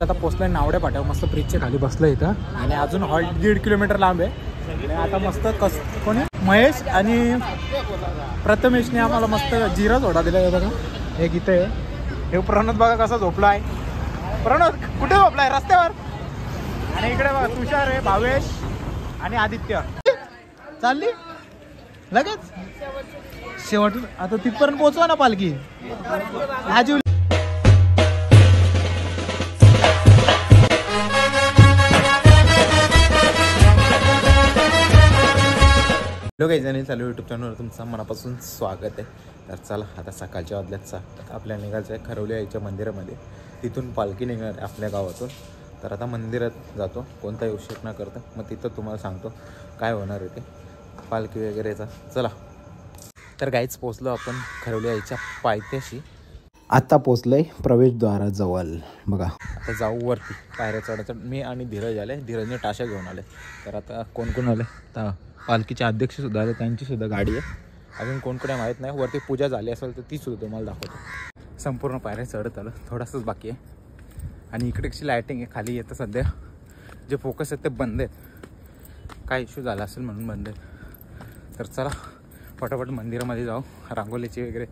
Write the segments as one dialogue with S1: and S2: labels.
S1: आता पोचलोय नावड्या पाट्यावर, मस्त ब्रिजच्या खाली बसलो इथं आणि अजून हॉल्ट 1.5 किलोमीटर लांब आहे. आणि आता मस्त कोणी महेश आणि प्रथमेशने आम्हाला मस्त जिरा सोडा दिला आहे बघा. एक इथे हे प्रणोद बघा कसा झोपला आहे. प्रणोद कुठे झोपला आहे? रस्त्यावर. आणि इकडे बघा तुषार आहे, भावेश आणि आदित्य. चालली लगेच शेवट. आता तिथपर्यंत पोहोचवा ना पालखी. आजी हॅलो काही जणी चालू यूट्यूब चॅनलवर तुमचं मनापासून स्वागत आहे. तर चला आता सकाळच्या वाजल्यात आपल्या निघायचं आहे खरवली आईच्या मंदिरामध्ये. तिथून पालखी निघणार आहे आपल्या गावातून. तर आता मंदिरात जातो कोणताही उशीर न करता. मग तिथं तुम्हाला सांगतो काय होणार आहे ते पालखी वगैरेचा. चला तर गाईच पोचलो आपण खरवली आईच्या पायथ्याशी. आता पोचलोय प्रवेशद्वाराजवळ बघा. आता जाऊ वरती पायऱ्या चढायचं. मी आणि धीरज आले, धीरजने टाशा घेऊन आले. तर आता कोण कोण आले तर पालखीचे अध्यक्षसुद्धा आले, त्यांचीसुद्धा गाडी आहे. अजून कोणकडे माहीत नाही. वरती पूजा झाली असेल तर तीसुद्धा तुम्हाला दाखवतो. संपूर्ण पायऱ्या चढत आलं, थोडंसंच बाकी आहे. आणि इकडे कशी लायटिंग आहे खाली येतं सध्या. जे फोकस आहेत ते बंद आहेत, काय इश्यू झाला असेल म्हणून बंद आहेत. तर चला फटाफट मंदिरामध्ये जाऊ. रांगोलीची वगैरे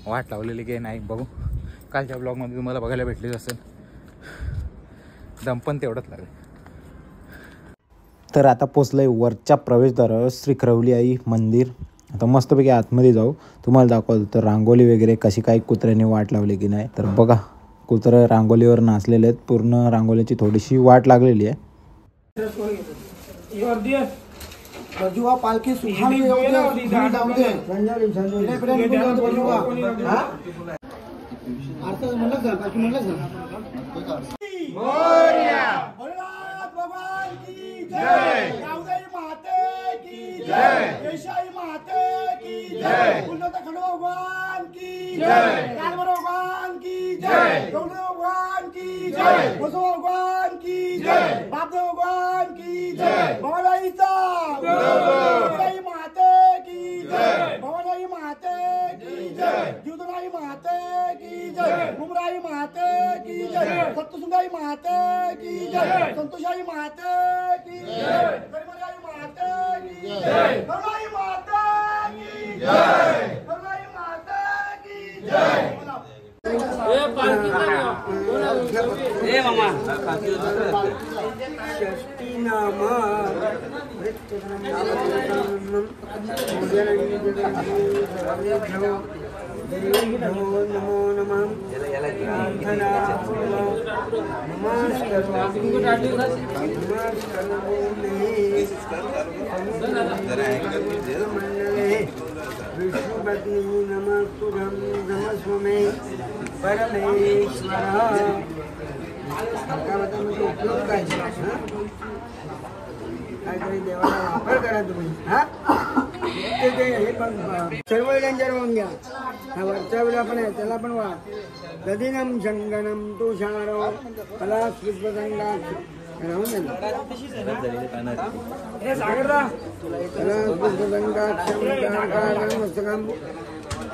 S1: वाट लावलेली की नाही बघू. कालच्या ब्लॉगमध्ये तुम्हाला बघायला भेटलीच असेल. दम पण तेवढंच लागेल. तर आता पोचलंय वरच्या प्रवेशद्वारावर श्री खरवली आई मंदिर. आता मस्तपैकी आतमध्ये जाऊ, तुम्हाला दाखवतो. तर रांगोली वगैरे कशी काही कुत्र्याने वाट लावली की नाही. तर बघा कुत्रे रांगोलीवर नाचलेले आहेत. पूर्ण रांगोलीची थोडीशी वाट लागलेली आहे.
S2: पालखी जय माते की जय, केशाई माते की जय, उन्नत खंडोबान की जय, कालभैरव भगवान की जय. जय, गौतम भगवान की जय, बसव भगवान की जय, बापदेव भगवान की जय, भवानीचा भवानी माते की जय, भवानी माते की जय, जीवदाई माते की जय, बुमराई माते की जय, सत्तुसुंदाई माते की जय, संतोषाई माते की जय, गरिमाई माते की जय, करुणाई माते की जय, करुणाई माते की जय।
S3: षष्ठी नाम नमो नमः विष्णुपत्नी नमस्तुभं नमस्मे परमेश्वर काहीतरी देवाला वापर करा तुम्ही हा हे पण सर्व डेंजर होऊन घ्या हा वरचा वेळा पण आहे त्याला पण वा दधिनम शंगनम तुषारो फला पुष्पगंगा राहून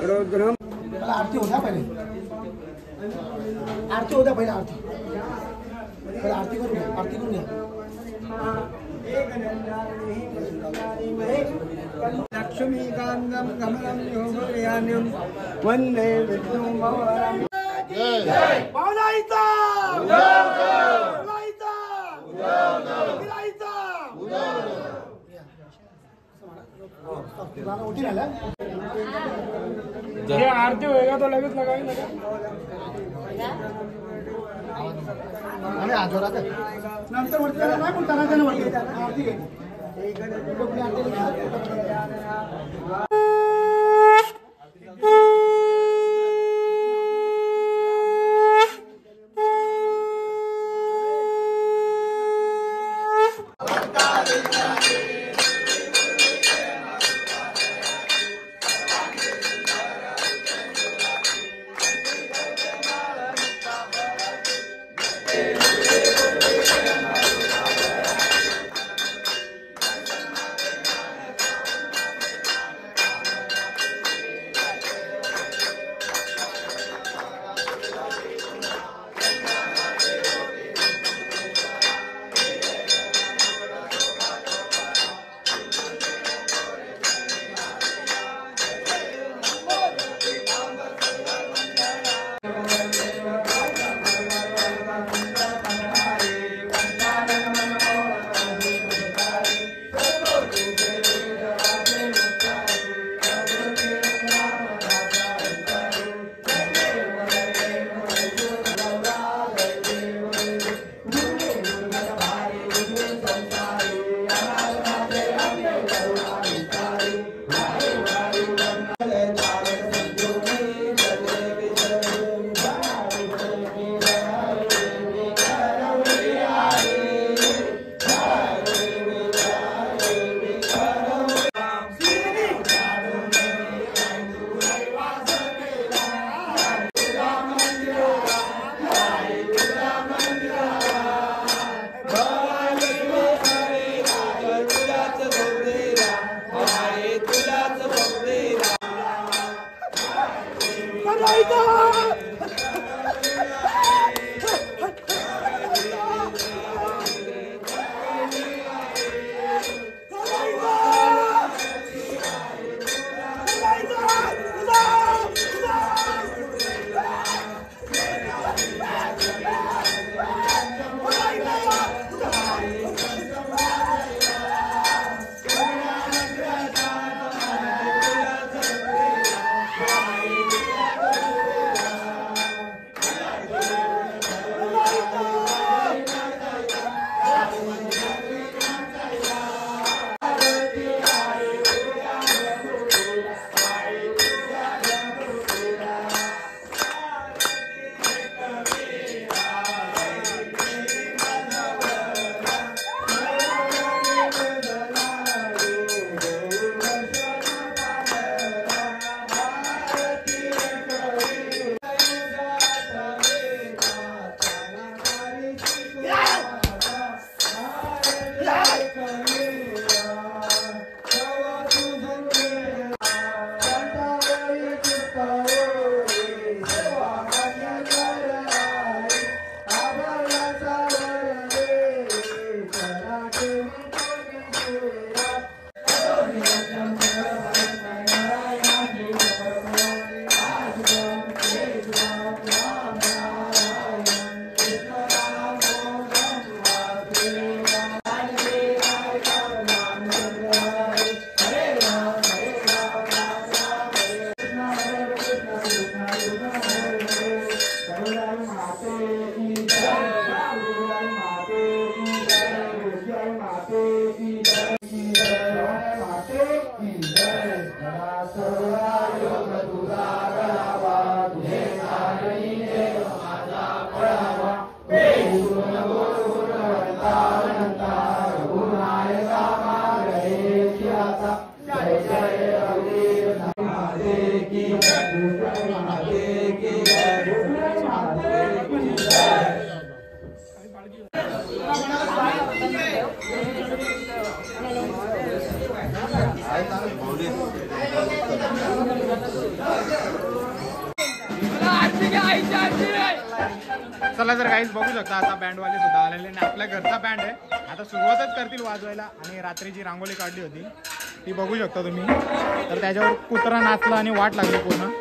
S3: रौद्रम
S2: आरती होत्या पहिले आरती होत्या पहिले आरती पहिले आरती करू घ्या आरती करून घ्या
S3: लक्ष्मी कांदम कमलम योगयानम वंदे विष्णु भवरम
S2: जय भावनाईचा
S3: आरती होएगा तो लगेच लगाएंगे
S2: नंतर वरती नाही पण त्यांना वरती आरती घे
S1: चला तर काहीच बघू शकता आता बँडवाले सुद्धा आलेले आणि आपल्या घरचा बँड आहे. आता सुरुवातच करतील वाजवायला. आणि रात्री जी रांगोळी काढली होती ती बघू शकता तुम्ही. तर त्याच्यावर कुत्रा नाचला आणि वाट लागली पूर्ण.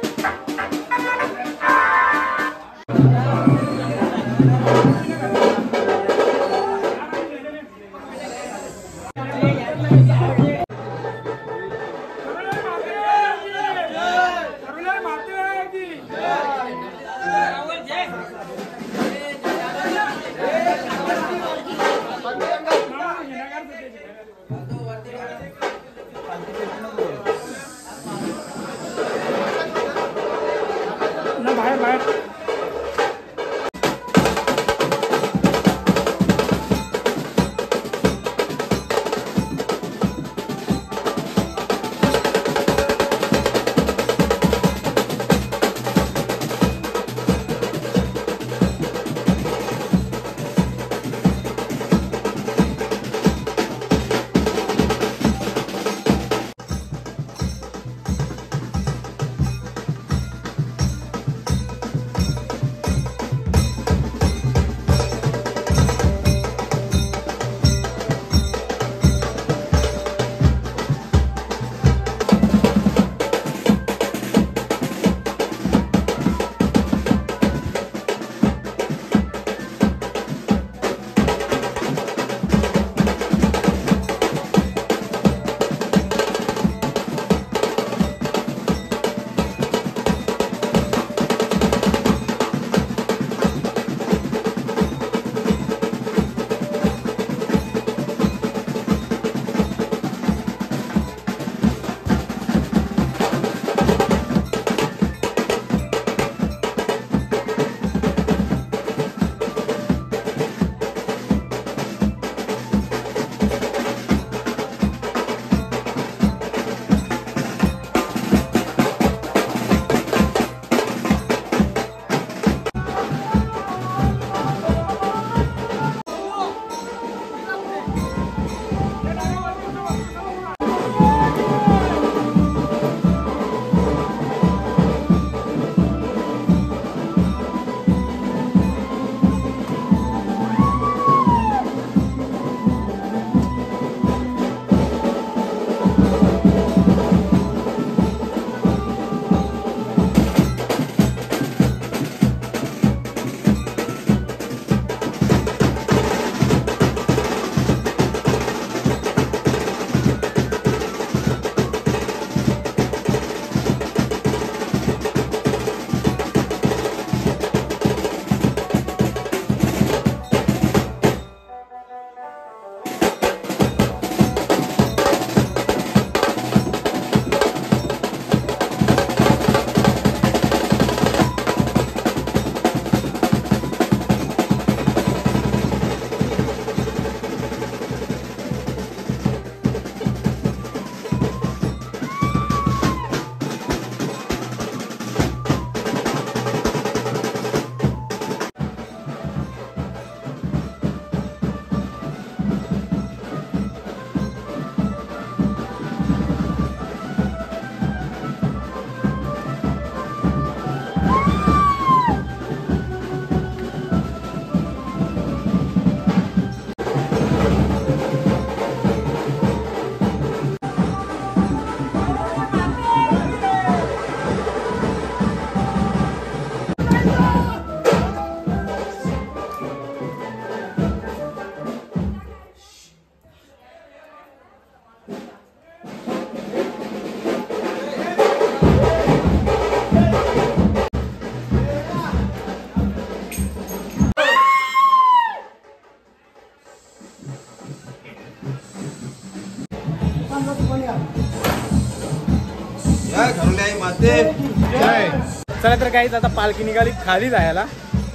S1: चला तर काहीच आता पालखी निघाली खाली जायला.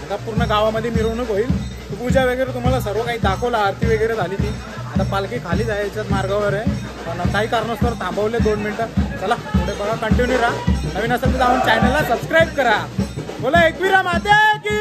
S1: आता पूर्ण गावामध्ये मिरवणूक होईल. पूजा वगैरे तुम्हाला सर्व काही दाखवलं, आरती वगैरे झाली ती. आता पालखी खाली जायच्याच मार्गावर आहे, पण काही कारणास्तव थांबवले 2 मिनिटं. चला पुढे बघा, कंटिन्यू राहा. नवीन असेल तर जाऊन चॅनलला सबस्क्राईब करा. बोला एकविरा माते की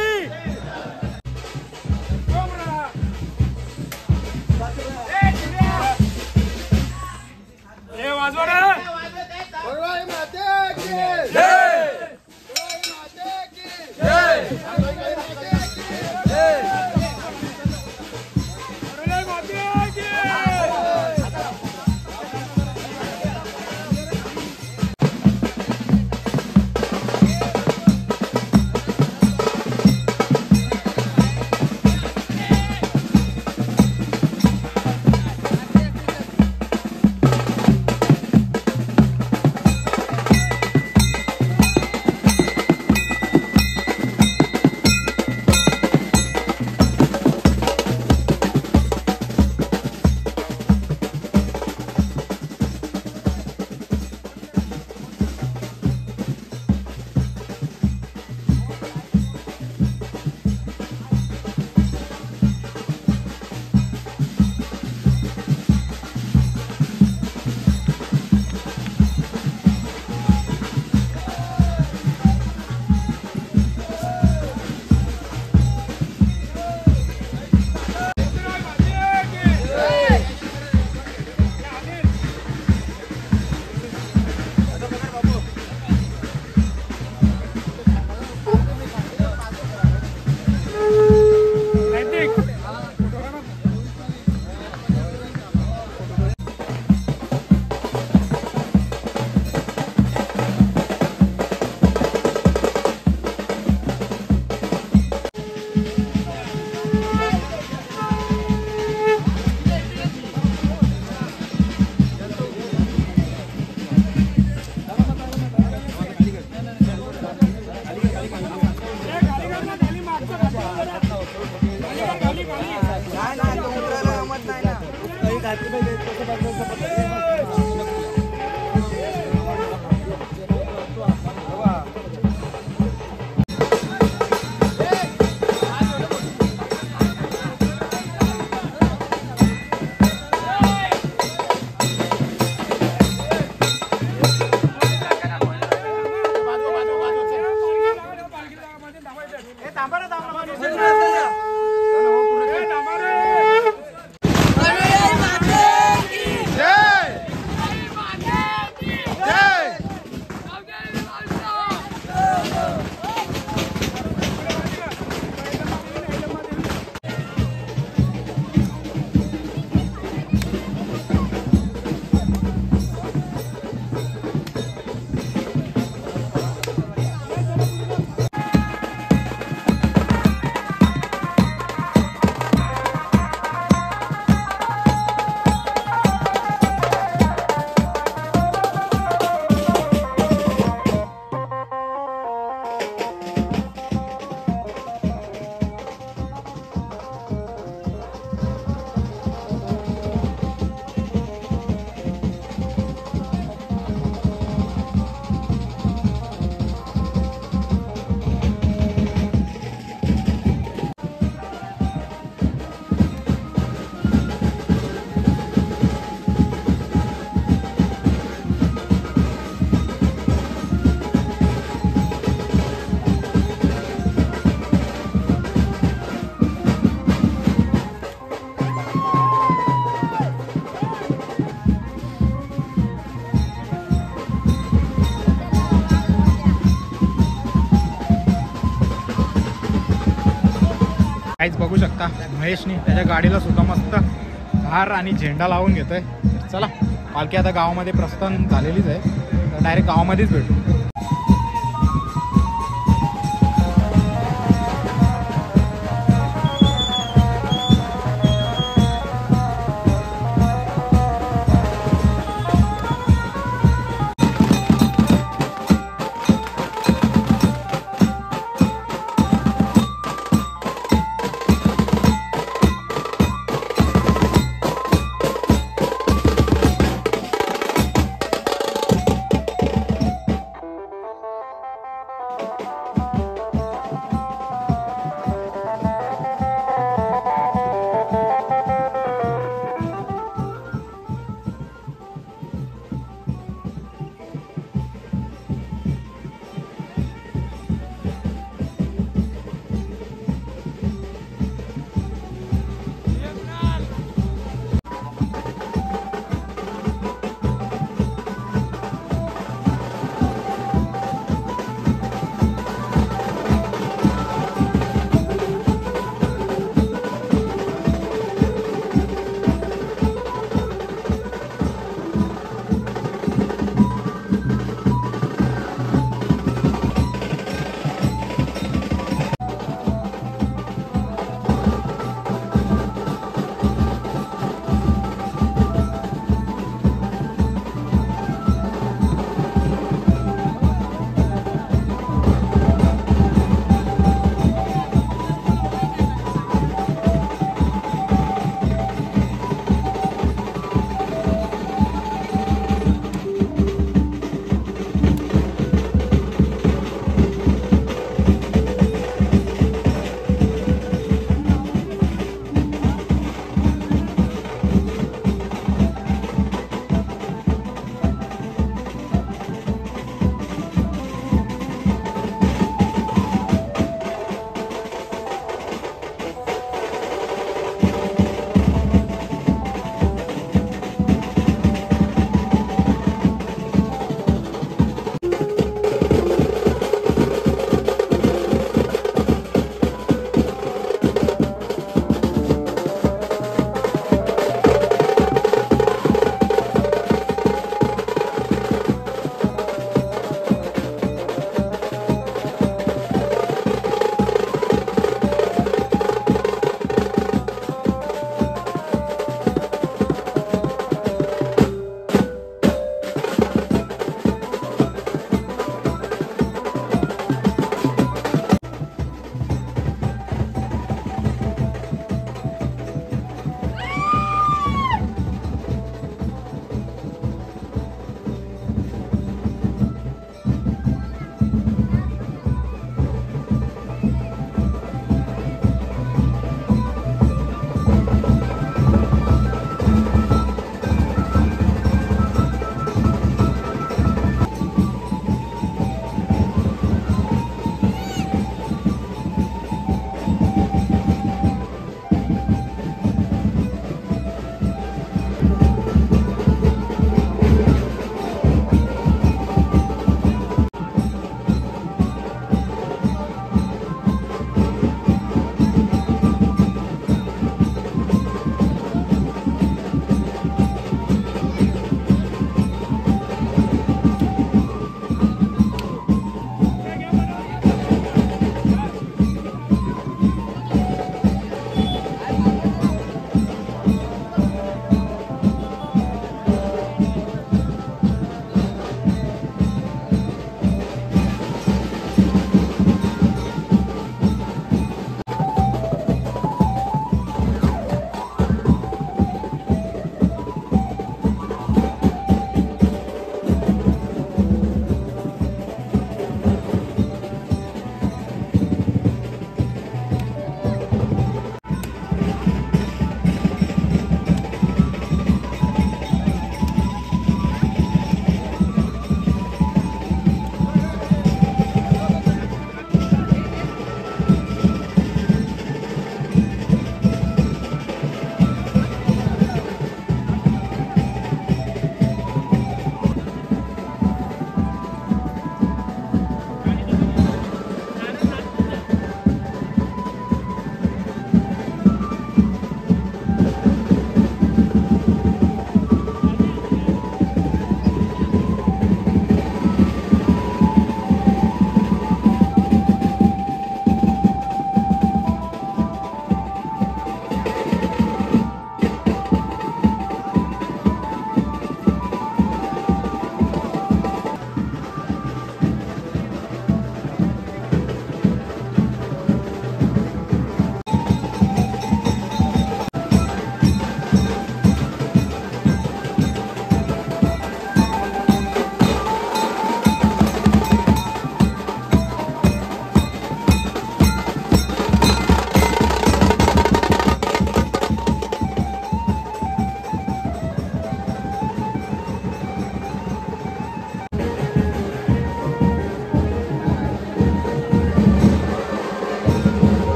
S1: काहीच बघू शकता महेशनी त्याच्या गाडीला सुद्धा मस्त हार आणि झेंडा लावून घेतोय. चला पालखी आता गावामध्ये प्रस्थान झालेलीच आहे, तर डायरेक्ट गावामध्येच भेटू.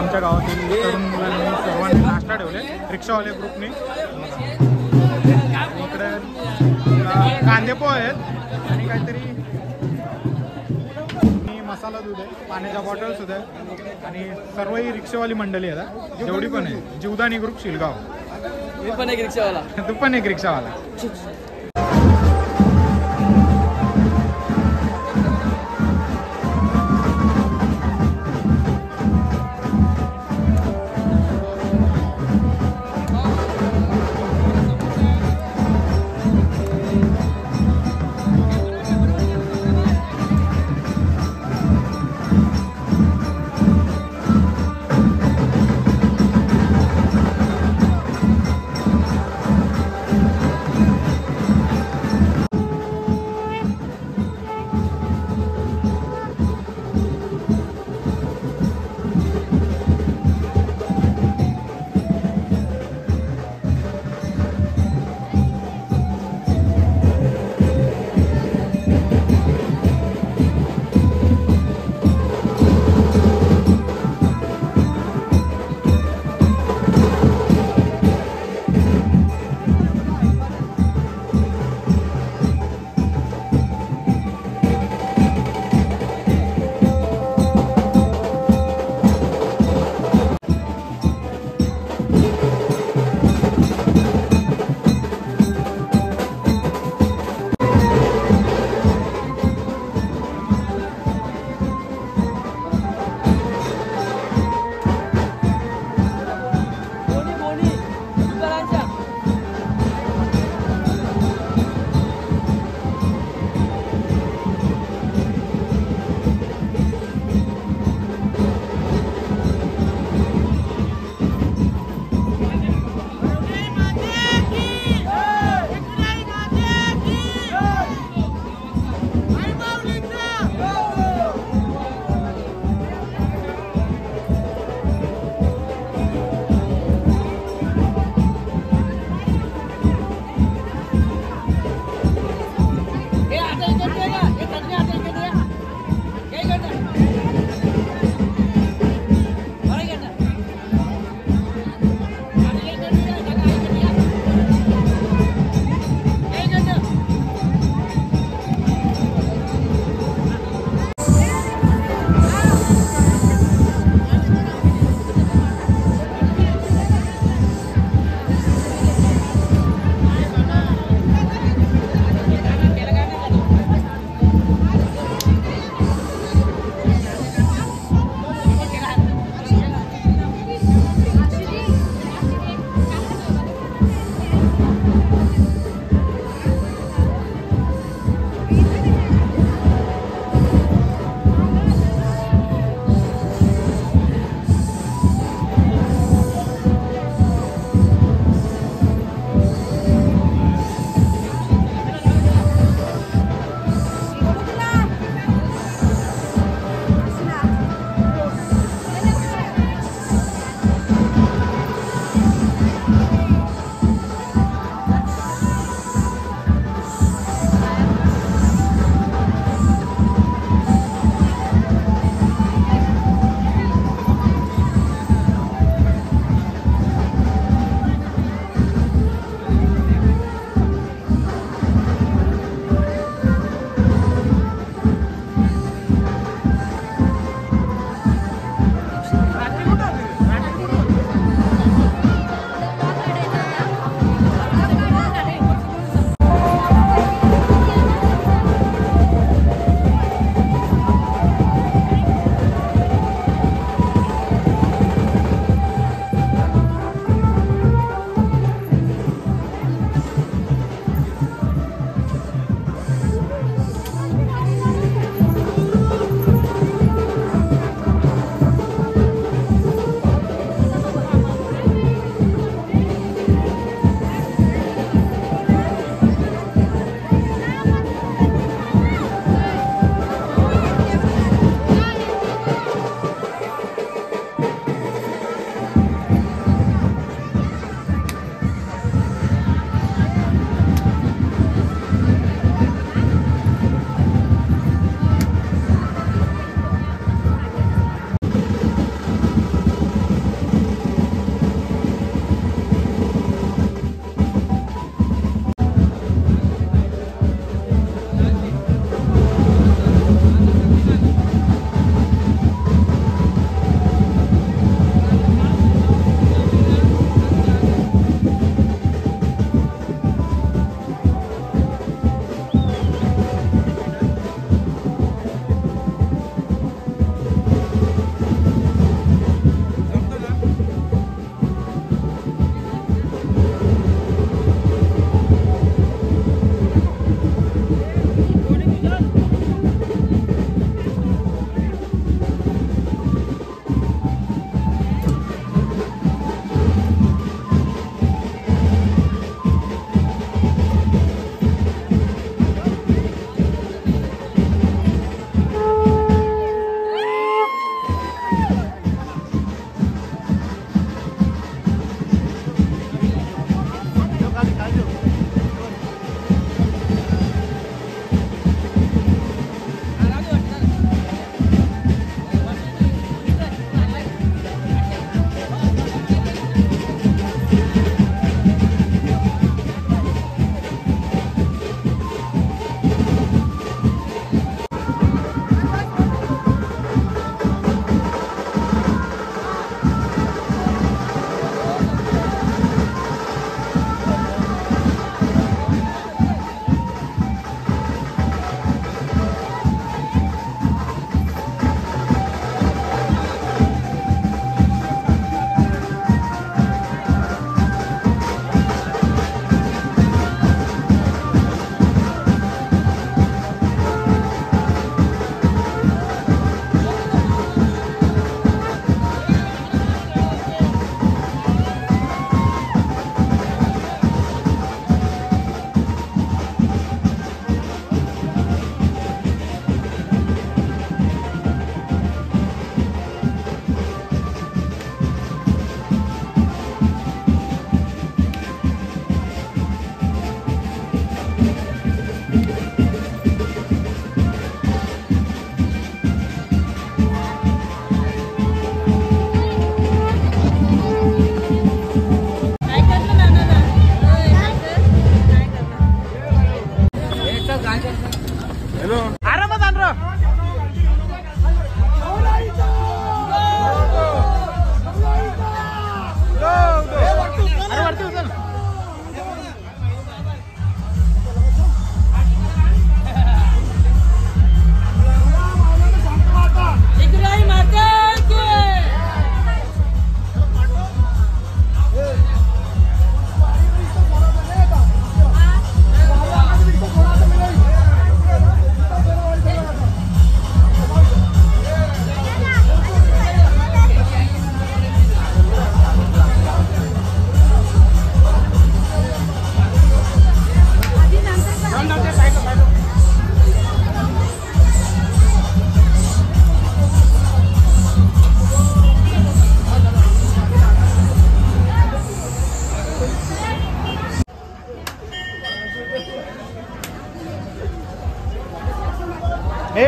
S1: आमच्या गावातील तरुण मुलांनी सर्वांनी नाश्ता ठेवले रिक्षावाले ग्रुपने. इकडे कांदे पोहे आहेत आणि काहीतरी मसाला दूध आहे, पाण्याच्या बॉटल्स सुद्धा आहे आणि सर्व ही रिक्षावाली मंडळी आहेत जेवढी पण आहे. जीवदानी ग्रुप शिलगाव.
S4: मी पण एक रिक्षावाला.
S1: तू पण एक रिक्षावाला.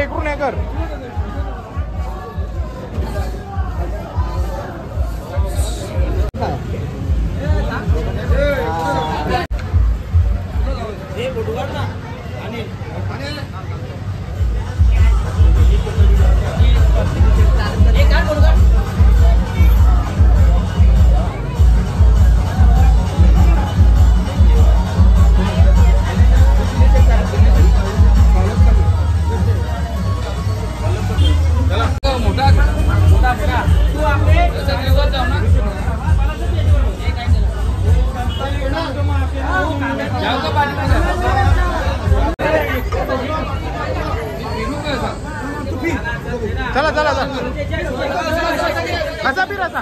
S1: इकडून हे कर. चला चला चला कसा फिरायचा.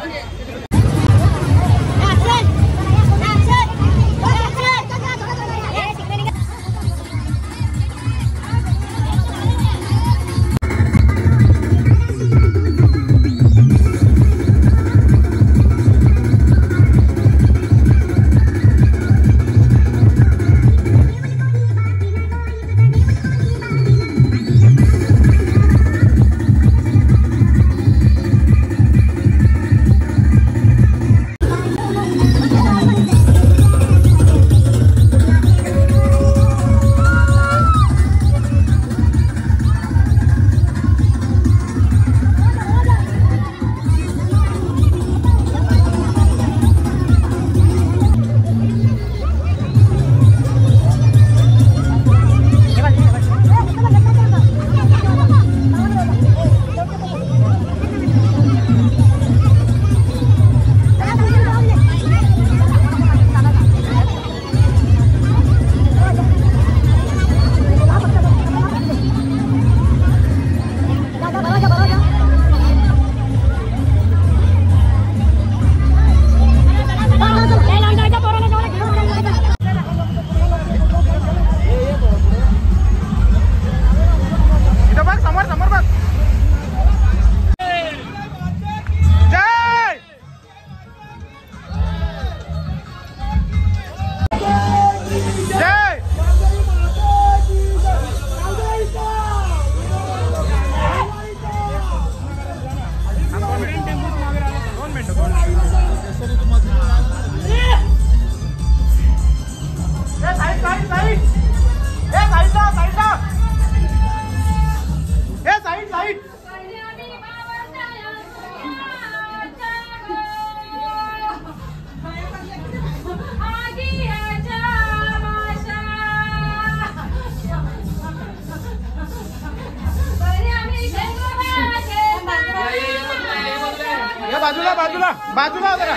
S1: बाजूला बाजूला बाजूला जरा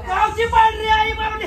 S1: गावची पांढरी आई बाबडी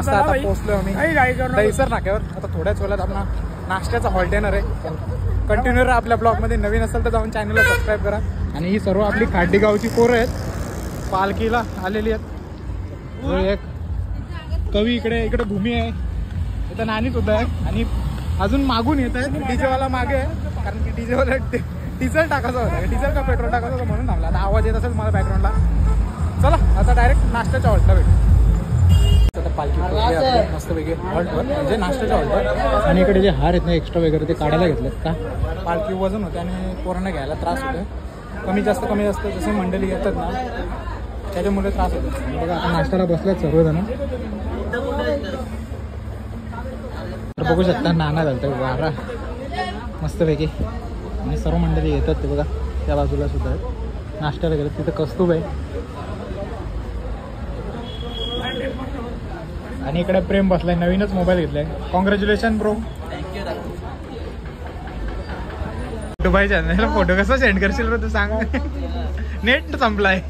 S1: आता पोहोचलो आम्ही दहीसर नाक्यावर. आता थोड्याच वेळात आपला नाश्त्याचा हॉल्ट येणार आहे. कंटिन्यू राहा आपल्या ब्लॉग मध्ये. नवीन असेल तर जाऊन चॅनलला सबस्क्राईब करा. आणि ही सर्व आपली खाडी गावची पोरं आहेत, पालखीला आलेली आहेत. एक कवी इकडे भूमी आहे, इथं नानी सुद्धा आहे. आणि अजून मागून येत आहे डीजेवाला मागे आहे, कारण की डीजेवाला डिझेल टाकायचा होता. डिझेल का पेट्रोल टाकायचं होतं म्हणून थांबला. आता आवाज येत असेल मला बॅकग्राऊंडला. चला आता डायरेक्ट नाश्त्याच्या हॉल्टला भेटू. आता पालखी मस्त वेगळे हॉल्टवर म्हणजे नाश्त्याच्या हॉल्टवर. आणि इकडे जे हार आहेत ना एक्स्ट्रा वगैरे ते काढायला घेतलेत का
S5: पालखी वजन होते आणि पोरांना घ्यायला त्रास होतो. कमी जास्त जसे मंडळी येतात ना त्याच्यामुळे त्रास होतो. बघा आता नाश्त्याला बसल्यात सर्वजण. तर बघू शकता नाना घालतं वारा मस्तपैकी आणि सर्व मंडळी येतात ते बघा त्या बाजूला सुद्धा आहेत नाश्त्याला गेलं. तिथं कस्तूब आहे आणि इकडे प्रेम बसलाय. नवीनच मोबाईल घेतलाय. Congratulation bro. दुबई चॅनलला फोटो कसा सेंड करशील तू सांग. नेट संपलाय.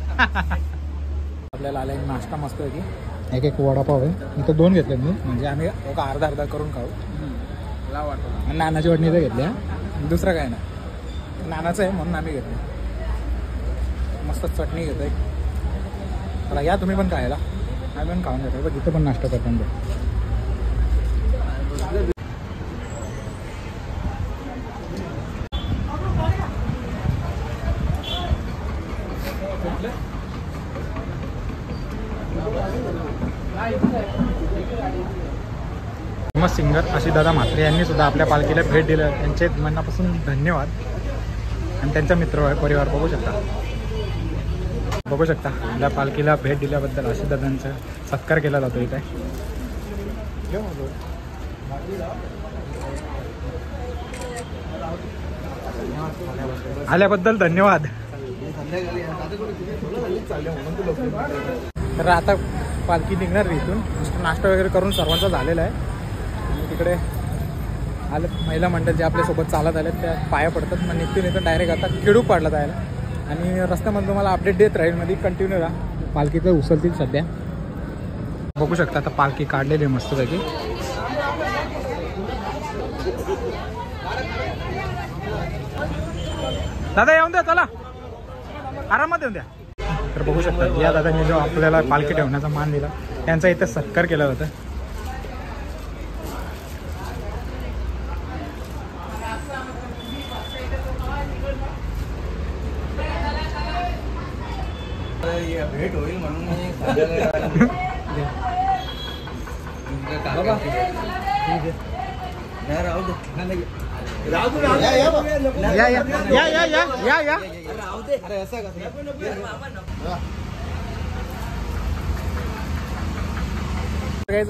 S5: आपल्याला आलाय नाश्ता मस्त आहे की एक वडापाव आहे. इथं 2 घेतले मी म्हणजे आम्ही अर्धा करून खाऊ. नानाची वडणी तर घेतल्या दुसरं काय नाही. नानाचं आहे म्हणून आम्ही घेतलं. मस्त चटणी घेतो एक. मला या तुम्ही पण खायला. आम्ही पण खाऊन घेतो. बघ इथं पण नाश्ता करतो. फेमस सिंगर आशिषदादा म्हात्रे यांनी सुद्धा आपल्या पालखीला भेट दिलं. त्यांचे मनापासून धन्यवाद. आणि त्यांचा मित्र परिवार बघू शकता आपल्या पालखीला भेट दिल्याबद्दल आशिषदादांचा सत्कार केला जातो इथे. आल्याबद्दल धन्यवाद. तर आता पालखी निघणार इथून. नाश्ता वगैरे करून सर्वांचा झालेला आहे. तिकडे आले महिला मंडळ जे आपल्यासोबत चालत आले त्या पाया पडतात. मग निघतील इथून डायरेक्ट आता किडूक पाडला जायला. आणि रस्त्यामध्ये तुम्हाला अपडेट देत राहील. मध्ये कंटिन्यू राहा. पालखीचं उचलतील सध्या. बघू शकता आता पालखी काढलेली आहे मस्तपैकी. दादा येऊन द्या चला आरामात येऊन द्या. तर बघू शकता या दादांनी जो आपल्याला पालखी ठेवण्याचा मान दिला त्यांचा इथे सत्कार केला होता.
S4: भेट होईल म्हणून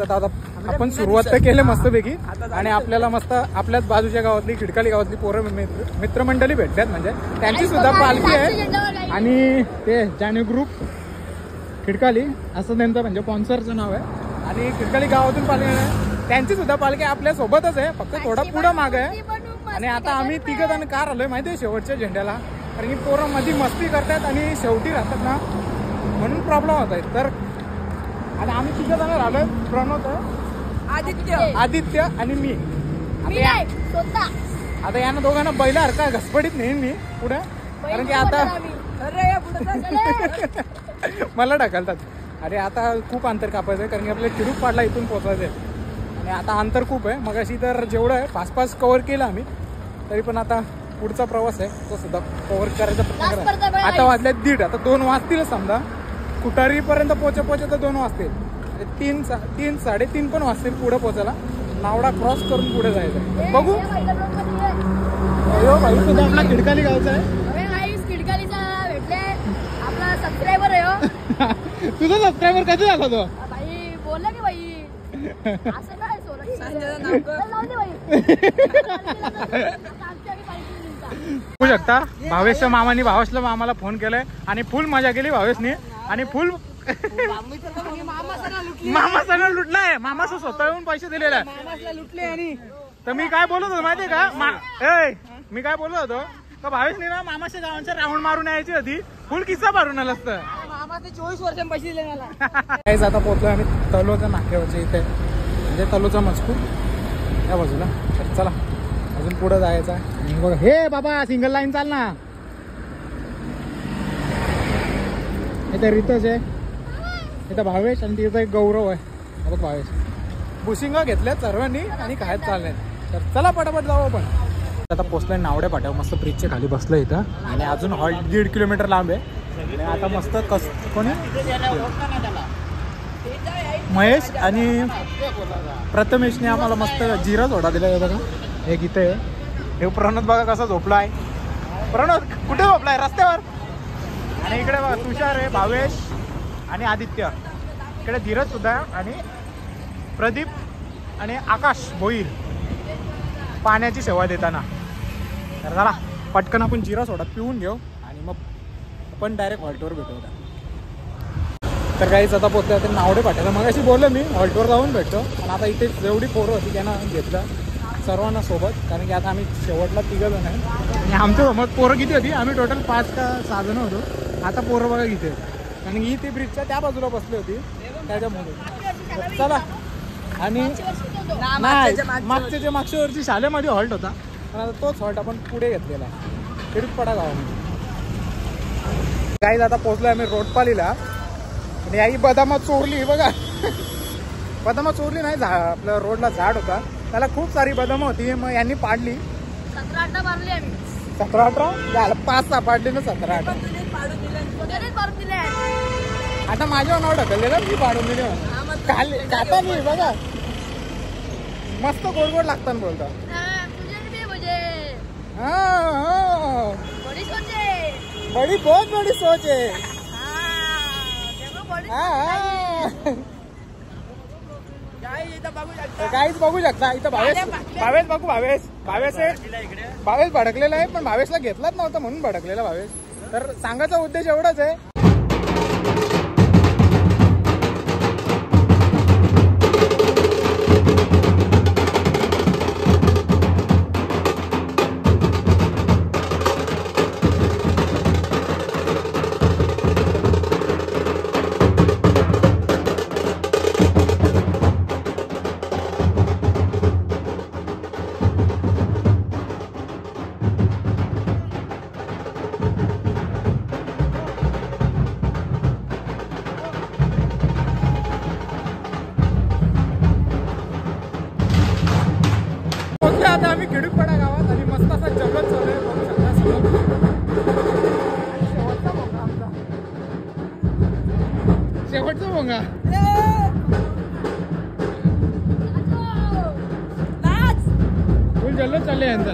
S5: आता आपण सुरुवात तर केलं मस्तपैकी. आणि आपल्याला मस्त आपल्याच बाजूच्या गावातली खिडकाली गावातली पोरं मित्रमंडळी भेटतात. म्हणजे त्यांची सुद्धा पालखी आहे. आणि ते जाने ग्रुप खिडकाली असं त्यांचं म्हणजे स्पॉन्सरचं नाव आहे. आणि खिडकाली गावातून पालखी आहे. त्यांची सुद्धा पालखी आपल्या सोबतच आहे. फक्त थोडा पुढं माग आहे. आणि आता आम्ही 3 जण कार आलोय माहिती आहे शेवटच्या झेंड्याला. कारण की पोरं मध्ये मस्ती करतात आणि शेवटी राहतात ना म्हणून प्रॉब्लेम होत आहे. तर आणि आम्ही 3 जण राहिलोय. प्रणव आदित्य आणि मी. आता यांना दोघांना बैला हरका घसपडीत नेईन मी पुढे. कारण की आता मला ढकलतात. अरे आता खूप अंतर कापायचं आहे. कारण की आपल्याला टिरूक पाडला इथून पोचायचं आहे. आणि आता अंतर खूप आहे. मग अशी तर जेवढं आहे 5 कव्हर केलं आम्ही. तरी पण आता पुढचा प्रवास आहे तो सुद्धा कव्हर करायचा प्रयत्न करा. आता वाजले 1:30. आता 2 वाजतीलच समजा. कुटारीपर्यंत पोहोचत 2 वाजतील. 3 साडेतीन पण वाजतील पुढे पोचायला. नावडा क्रॉस करून पुढे जायचं. बघू भाई सुद्धा आपला खिडकाली गावचा आहे.
S6: सबस्क्रायबर आहे.
S5: तुझा सबस्क्रायबर कधी झाला तो
S6: भाई बोलला की भाई असं काय
S5: बघू शकता भावेशच्या मामाने भावेशला मामाला फोन केलाय आणि फुल मजा केली भावेशने. आणि फुल मामा सगळं लुटलाय. मामाचं स्वतः येऊन पैसे दिलेले आहे.
S3: लुटले. आणि
S5: तर मी काय बोलत होतो माहितीये का मी काय बोलत होतो का भावेशने ना मामाच्या गावांच्या राऊंड मारून यायची होती. फुल किस्सा भरून आला असतं.
S3: मामाचे 24 वर्ष पैसे दिले मला.
S5: काहीच आता पोहोचलोय आम्ही तलोच्या नाक्यावरच्या इथे. म्हणजे तलोचा मजकूर या बाजूला. तर चला अजून पुढे जायचं आहे. बघा हे बाबा सिंगल लाईन चाल ना. इथे रितच आहे. इथं भावेश आणि तिथं एक गौरव आहे. बघ भावेश बुशिंगा घेतल्यात सर्वांनी आणि खायला चालल्यात. तर चला पटापट जाऊ आपण. आता पोचलोय नावड्या पाट्यावर. मस्त ब्रिजच्या खाली बसलं इथं. आणि अजून 1.5 किलोमीटर लांब आहे. आणि आता मस्त कोणी महेश आणि प्रथमेशने आम्हाला मस्त जिरा सोडा दिला आहे बघा. एक इथे आहे हे प्रणोद बघा कसा झोपला आहे. प्रणोद कुठे झोपलाय? रस्त्यावर. आणि इकडे बघा तुषार आहे, भावेश आणि आदित्य. इकडे धीरज सुद्धा आणि प्रदीप आणि आकाश भोईर पाण्याची सेवा देताना. तर चला पटकन आपण जिरा सोडा पिऊन घेऊ आणि मग आपण डायरेक्ट हॉल्टवर भेटू. तर काहीच आता पोहोचले ते नावडे पाठवलं. मग अशी बोललो मी हॉल्टवर जाऊन भेटतो. पण आता इथे जेवढी पोरं होती त्यांना घेतलं सर्वांना सोबत, कारण की आता आम्ही शेवटला 3 जण आहे. आणि आमच्या समोर पोरं किती होती? आम्ही टोटल 5 का 6 जण होतो. आता पोरं बघा किती, कारण की ती ब्रिजच्या त्या बाजूला बसली होती त्याच्यामुळे. चला. आणि नाही मागच्या वर्षी शाळेमध्ये हॉल्ट होता, पण आता तोच हॉल्ट आपण पुढे घेतलेला आहे तिरुपडा गावामध्ये. काही आता पोहोचलो आम्ही रोडपालीला. आणि आई बदामा चोरली बघा. बदामा चोरली नाही, आपल्या रोडला झाड होता त्याला खूप सारी बदाम होती, मग यांनी पाडली.
S6: 17-18 मारली आम्ही.
S5: 17-18 झालं, 5-6 पाडली ना. 17-18 आता माझ्यावर नाव ढकललेलं, मी पाडून दिले. खाता नाही बघा, मस्त गोड गोड लागतात बोलता. बड़ी बहुत बड़ी सोच है. काहीच बघू शकता इथं. भावेश बघू. भावेश भडकलेला आहे, पण भावेशला घेतलाच नव्हता म्हणून भडकलेला भावेश. तर सांगायचा उद्देश एवढाच आहे. आता आम्ही खिडूपडा गावात आणि मस्त असा जंगल चालू आहे, बघू शकता शेवटचा भोंगा. फुल जल्लोष चालले यांचा.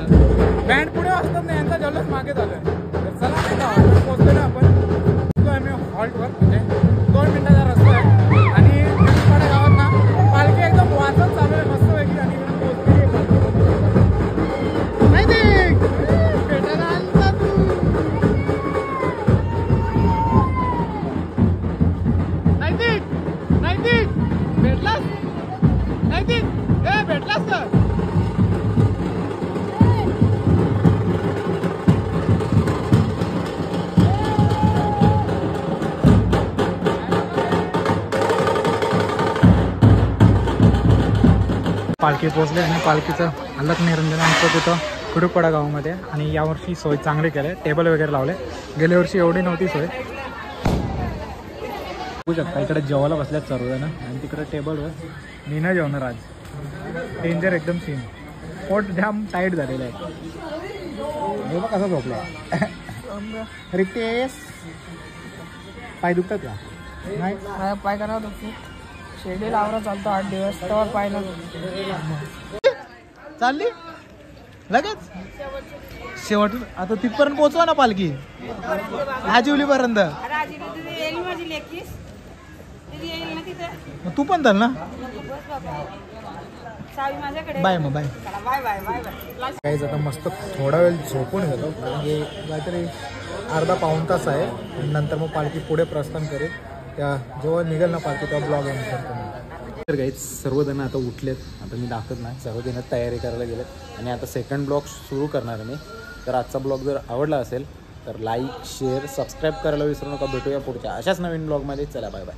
S5: बँड पुढे असतात ना, यांचा जल्लोष मागे झालाय. तर चला हॉल्टवर पोहोचलो आपण. आम्ही हॉल्टवर म्हणजे 2 मिनिटाचा रस्ता आहे. आणि खिडूपडा गावात ना पालखी एकदम वाजत चालू आहे मस्त पैकी. आणि पालखी पोहोचली आणि पालखीचं अलग निरंजन आमचं तिथं खिडूपडा गावामध्ये. आणि यावर्षी सोय चांगली केली, टेबल वगैरे लावले. गेल्या वर्षी एवढी नव्हती सोय. बघू शकता इकडे जेवायला बसल्यात सर्वजण आणि तिकडे टेबलवर मी न जेवणार आज. डेंजर एकदम सीन. पोट जाम टाईट झालेलं आहे. हे बघ कसा झोपला. रितेश पाय दुखतात का?
S3: नाही पाय करा दुखतो. शेड्यूल आवरा चालतो 8 दिवस, तेव्हा पाहिलं
S5: चालली लगेच शेवट. आता तिथपर्यंत पोहोचवा ना पालखी आजिवलीपर्यंत. तू पण चाल ना. बाय मग बाय. काहीच आता मस्त थोडा वेळ झोपून घेतो, कारण की काहीतरी अर्धा-पाऊण तास आहे. आणि नंतर मग पालखी पुढे प्रस्थान करेल. त्या जेव्हा निघेल ना पालखी तेव्हा ब्लॉग ऑन करतो. तर काहीच सर्वजण आता उठलेत. आता मी दाखवत नाही, सर्वजण तयारी करायला गेलेत. आणि आता सेकंड ब्लॉग सुरू करणार मी. तर आजचा ब्लॉग जर आवडला असेल तर लाईक शेअर सबस्क्राईब करायला विसरू नका. भेटूया पुढच्या अशाच नवीन ब्लॉगमध्ये. चला बाय बाय.